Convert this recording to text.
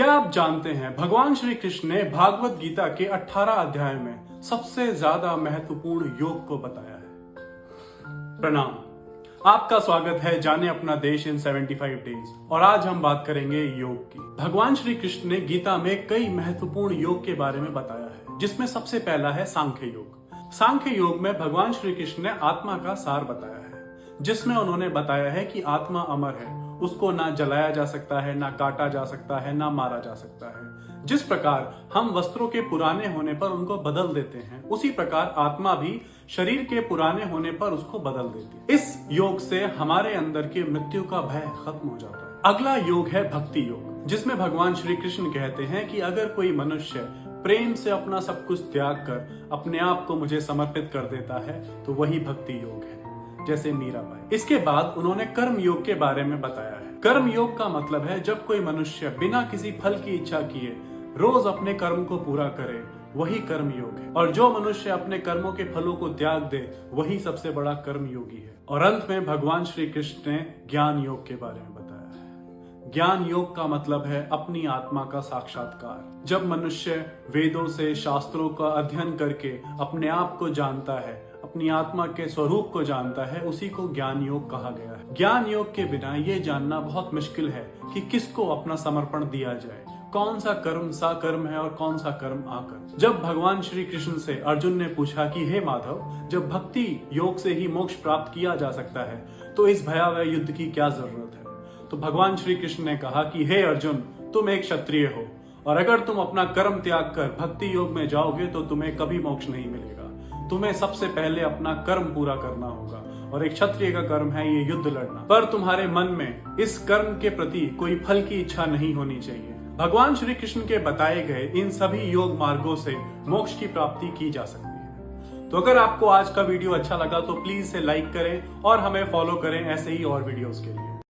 क्या आप जानते हैं भगवान श्री कृष्ण ने भागवत गीता के 18 अध्याय में सबसे ज्यादा महत्वपूर्ण योग को बताया है। प्रणाम, आपका स्वागत है जाने अपना देश इन 75 डेज और आज हम बात करेंगे योग की। भगवान श्री कृष्ण ने गीता में कई महत्वपूर्ण योग के बारे में बताया है, जिसमें सबसे पहला है सांख्य योग। सांख्य योग में भगवान श्री कृष्ण ने आत्मा का सार बताया है, जिसमें उन्होंने बताया है कि आत्मा अमर है, उसको ना जलाया जा सकता है, ना काटा जा सकता है, ना मारा जा सकता है। जिस प्रकार हम वस्त्रों के पुराने होने पर उनको बदल देते हैं, उसी प्रकार आत्मा भी शरीर के पुराने होने पर उसको बदल देती है। इस योग से हमारे अंदर की मृत्यु का भय खत्म हो जाता है। अगला योग है भक्ति योग, जिसमें भगवान श्री कृष्ण कहते हैं कि अगर कोई मनुष्य प्रेम से अपना सब कुछ त्याग कर अपने आप को मुझे समर्पित कर देता है तो वही भक्ति योग है, जैसे मीराबाई। इसके बाद उन्होंने कर्म योग के बारे में बताया है। कर्म योग का मतलब है जब कोई मनुष्य बिना किसी फल की इच्छा किए रोज अपने कर्म को पूरा करे, वही कर्म योग है। और जो मनुष्य अपने कर्मों के फलों को त्याग दे, वही सबसे बड़ा कर्म योगी है। और अंत में भगवान श्री कृष्ण ने ज्ञान योग के बारे में बताया है। ज्ञान योग का मतलब है अपनी आत्मा का साक्षात्कार। जब मनुष्य वेदों से, शास्त्रों का अध्ययन करके अपने आप को जानता है, अपनी आत्मा के स्वरूप को जानता है, उसी को ज्ञान योग कहा गया है। ज्ञान योग के बिना ये जानना बहुत मुश्किल है कि किसको अपना समर्पण दिया जाए, कौन सा कर्म साकर्म है और कौन सा कर्म आकर्म। जब भगवान श्री कृष्ण से अर्जुन ने पूछा कि हे माधव, जब भक्ति योग से ही मोक्ष प्राप्त किया जा सकता है तो इस भयावह युद्ध की क्या जरूरत है, तो भगवान श्री कृष्ण ने कहा कि हे अर्जुन, तुम एक क्षत्रिय हो और अगर तुम अपना कर्म त्याग कर भक्ति योग में जाओगे तो तुम्हें कभी मोक्ष नहीं मिलेगा। तुम्हें सबसे पहले अपना कर्म पूरा करना होगा और एक क्षत्रिय का कर्म है ये युद्ध लड़ना। पर तुम्हारे मन में इस कर्म के प्रति कोई फल की इच्छा नहीं होनी चाहिए। भगवान श्री कृष्ण के बताए गए इन सभी योग मार्गों से मोक्ष की प्राप्ति की जा सकती है। तो अगर आपको आज का वीडियो अच्छा लगा तो प्लीज इसे लाइक करें और हमें फॉलो करें ऐसे ही और वीडियोस के लिए।